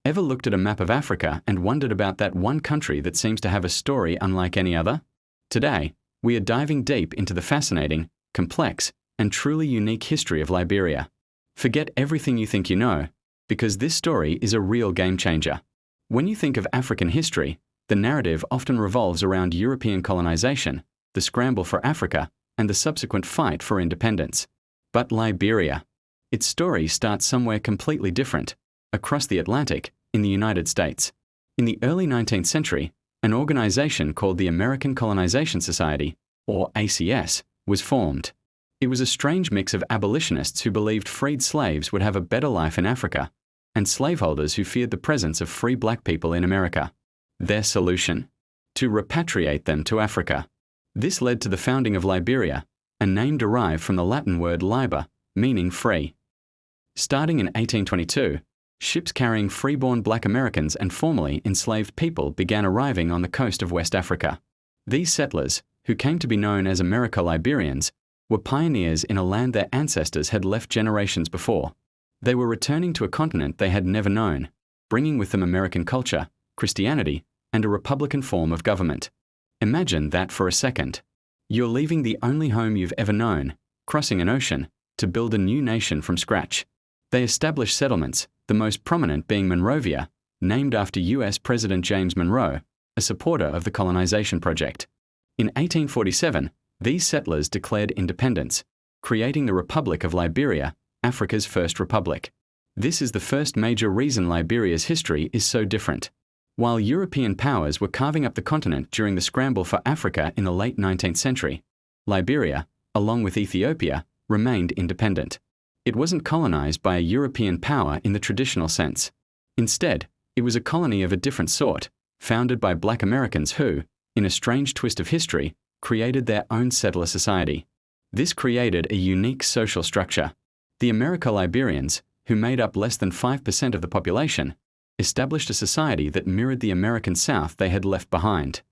Ever looked at a map of Africa and wondered about that one country that seems to have a story unlike any other? Today, we are diving deep into the fascinating, complex, and truly unique history of Liberia. Forget everything you think you know, because this story is a real game changer. When you think of African history, the narrative often revolves around European colonization, the scramble for Africa, and the subsequent fight for independence. But Liberia, its story starts somewhere completely different, across the Atlantic, in the United States. In the early 19th century, an organization called the American Colonization Society, or ACS, was formed. It was a strange mix of abolitionists who believed freed slaves would have a better life in Africa, and slaveholders who feared the presence of free black people in America. Their solution? To repatriate them to Africa. This led to the founding of Liberia, a name derived from the Latin word liber, meaning free. Starting in 1822, ships carrying freeborn black Americans and formerly enslaved people began arriving on the coast of West Africa. These settlers, who came to be known as Americo-Liberians, were pioneers in a land their ancestors had left generations before. They were returning to a continent they had never known, bringing with them American culture, Christianity, and a republican form of government. Imagine that for a second. You're leaving the only home you've ever known, crossing an ocean, to build a new nation from scratch. They established settlements, the most prominent being Monrovia, named after US President James Monroe, a supporter of the colonization project. In 1847, these settlers declared independence, creating the Republic of Liberia, Africa's first republic. This is the first major reason Liberia's history is so different. While European powers were carving up the continent during the scramble for Africa in the late 19th century, Liberia, along with Ethiopia, remained independent. It wasn't colonized by a European power in the traditional sense. Instead, it was a colony of a different sort, founded by black Americans who, in a strange twist of history, created their own settler society. This created a unique social structure. The Americo-Liberians, who made up less than 5% of the population, established a society that mirrored the American South they had left behind.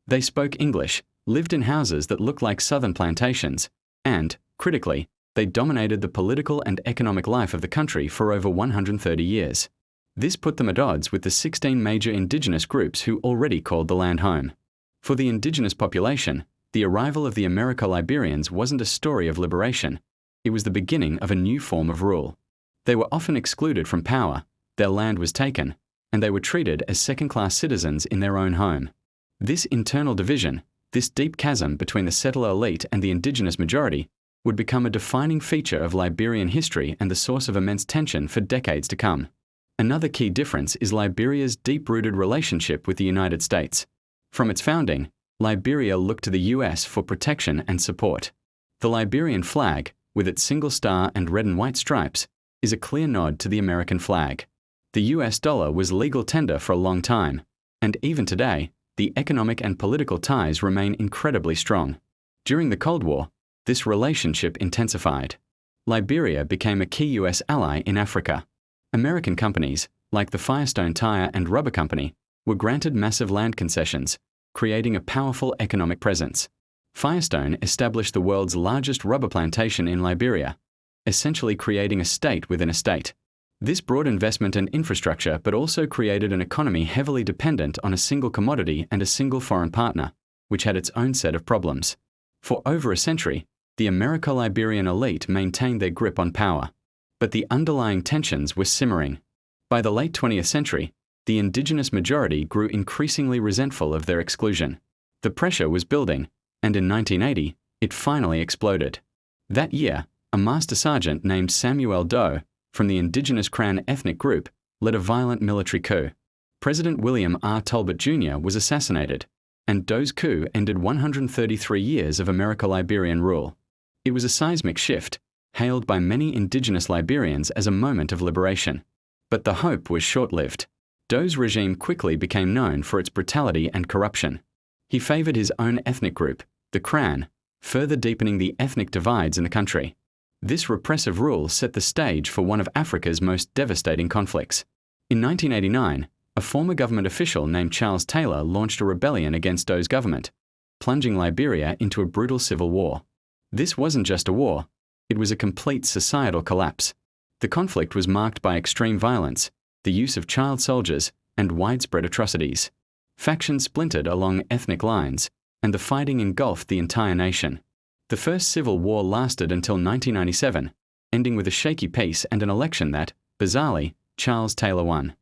They spoke English, lived in houses that looked like southern plantations, and, critically, they dominated the political and economic life of the country for over 130 years. This put them at odds with the 16 major indigenous groups who already called the land home. For the indigenous population, the arrival of the Americo-Liberians wasn't a story of liberation. It was the beginning of a new form of rule. They were often excluded from power, their land was taken, and they were treated as second-class citizens in their own home. This internal division, this deep chasm between the settler elite and the indigenous majority, would become a defining feature of Liberian history and the source of immense tension for decades to come. Another key difference is Liberia's deep-rooted relationship with the United States. From its founding, Liberia looked to the US for protection and support. The Liberian flag, with its single star and red and white stripes, is a clear nod to the American flag. The US dollar was legal tender for a long time, and even today, the economic and political ties remain incredibly strong. During the Cold War, this relationship intensified. Liberia became a key US ally in Africa. American companies, like the Firestone Tire and Rubber Company, were granted massive land concessions, creating a powerful economic presence. Firestone established the world's largest rubber plantation in Liberia, essentially creating a state within a state. This brought investment and infrastructure but also created an economy heavily dependent on a single commodity and a single foreign partner, which had its own set of problems. For over a century, the Americo-Liberian elite maintained their grip on power, but the underlying tensions were simmering. By the late 20th century, the indigenous majority grew increasingly resentful of their exclusion. The pressure was building, and in 1980, it finally exploded. That year, a master sergeant named Samuel Doe, from the indigenous Kran ethnic group, led a violent military coup. President William R. Talbot Jr. was assassinated, and Doe's coup ended 133 years of Americo-Liberian rule. It was a seismic shift, hailed by many indigenous Liberians as a moment of liberation. But the hope was short-lived. Doe's regime quickly became known for its brutality and corruption. He favored his own ethnic group, the Kran, further deepening the ethnic divides in the country. This repressive rule set the stage for one of Africa's most devastating conflicts. In 1989, a former government official named Charles Taylor launched a rebellion against Doe's government, plunging Liberia into a brutal civil war. This wasn't just a war, it was a complete societal collapse. The conflict was marked by extreme violence, the use of child soldiers, and widespread atrocities. Factions splintered along ethnic lines, and the fighting engulfed the entire nation. The first civil war lasted until 1997, ending with a shaky peace and an election that, bizarrely, Charles Taylor won.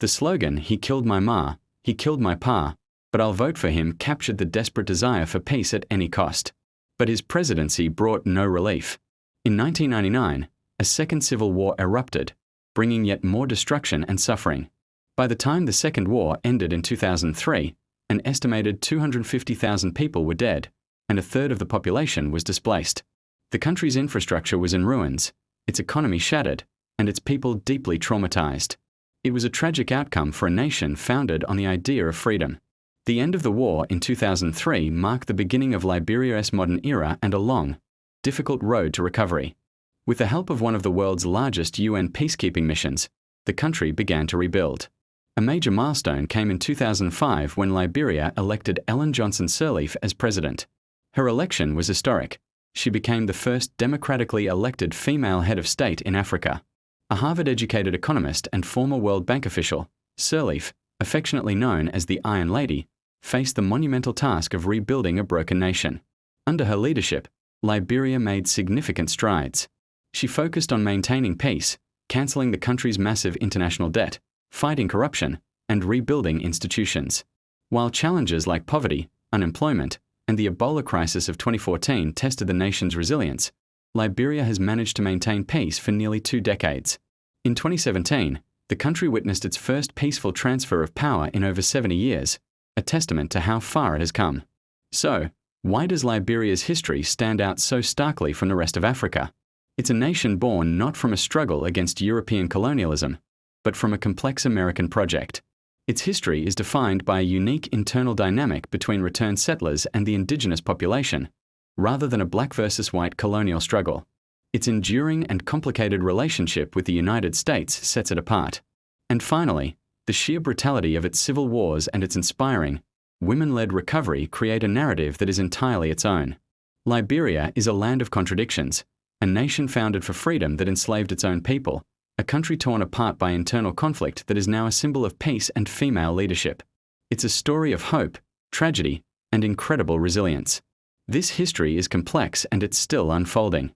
The slogan, "He killed my ma, he killed my pa, but I'll vote for him," captured the desperate desire for peace at any cost. But his presidency brought no relief. In 1999, a second civil war erupted, bringing yet more destruction and suffering. By the time the Second War ended in 2003, an estimated 250,000 people were dead, and a third of the population was displaced. The country's infrastructure was in ruins, its economy shattered, and its people deeply traumatized. It was a tragic outcome for a nation founded on the idea of freedom. The end of the war in 2003 marked the beginning of Liberia's modern era and a long, difficult road to recovery. With the help of one of the world's largest UN peacekeeping missions, the country began to rebuild. A major milestone came in 2005 when Liberia elected Ellen Johnson Sirleaf as president. Her election was historic. She became the first democratically elected female head of state in Africa. A Harvard-educated economist and former World Bank official, Sirleaf, affectionately known as the Iron Lady, faced the monumental task of rebuilding a broken nation. Under her leadership, Liberia made significant strides. She focused on maintaining peace, cancelling the country's massive international debt, fighting corruption, and rebuilding institutions. While challenges like poverty, unemployment, and the Ebola crisis of 2014 tested the nation's resilience, Liberia has managed to maintain peace for nearly 2 decades. In 2017, the country witnessed its first peaceful transfer of power in over 70 years, a testament to how far it has come. So, why does Liberia's history stand out so starkly from the rest of Africa? It's a nation born not from a struggle against European colonialism, but from a complex American project. Its history is defined by a unique internal dynamic between returned settlers and the indigenous population, rather than a black versus white colonial struggle. Its enduring and complicated relationship with the United States sets it apart. And finally, the sheer brutality of its civil wars and its inspiring, women-led recovery create a narrative that is entirely its own. Liberia is a land of contradictions, a nation founded for freedom that enslaved its own people, a country torn apart by internal conflict that is now a symbol of peace and female leadership. It's a story of hope, tragedy, and incredible resilience. This history is complex and it's still unfolding.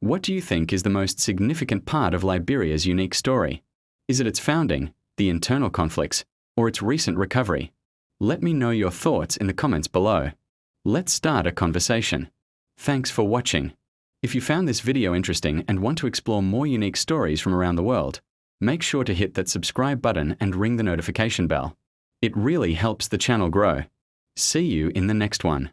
What do you think is the most significant part of Liberia's unique story? Is it its founding, the internal conflicts, or its recent recovery? Let me know your thoughts in the comments below. Let's start a conversation. Thanks for watching. If you found this video interesting and want to explore more unique stories from around the world, make sure to hit that subscribe button and ring the notification bell. It really helps the channel grow. See you in the next one.